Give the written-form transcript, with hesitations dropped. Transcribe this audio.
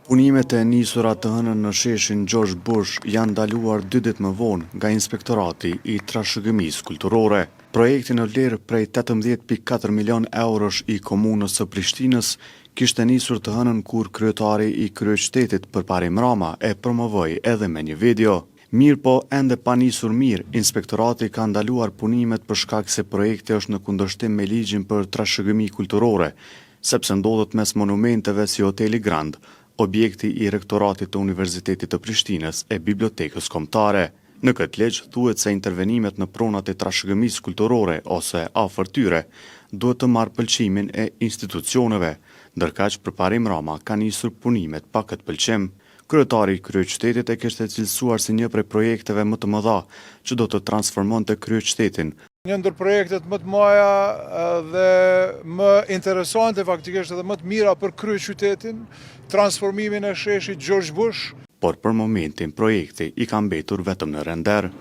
Punimet e nisura të hënën në sheshin George Bush janë ndaluar 2 ditë më vonë nga Inspektorati i Trashëgimisë Kulturore. Projekti në vlerë prej 18,4 milion eurosh i komunës së Prishtinës kishte nisur të hënën kur kryetari i kryeqytetit Përparim Rama e promovoi edhe me një video. Mirë po ende pa nisur mirë, Inspektorati ka ndaluar punimet për shkak se projekti është në kundërshtim me ligjin për trashëgimi kulturore, sepse ndodhet mes monumenteve si Hoteli Grand, objekti i rektoratit të Universitetit të Prishtinës e Bibliotekës Kombëtare. Në këtë ligj thuhet se intervenimet në pronat e trashëgimisë kulturore ose afër tyre duhet të marrë pëlqimin e institucioneve, ndërkaq Përparim Rama ka nisur punimet pa këtë pëlqim. Kryetari i kryeqytetit e kishte cilësuar si një prej projekteve më të mëdha që do të transformonte kryeqytetin. Një ndër projektet më të mëdha dhe më interesante faktikisht edhe më të mira për kryeqytetin, transformimin e sheshit George Bush. Por për momentin projekti i ka mbetur vetëm në render.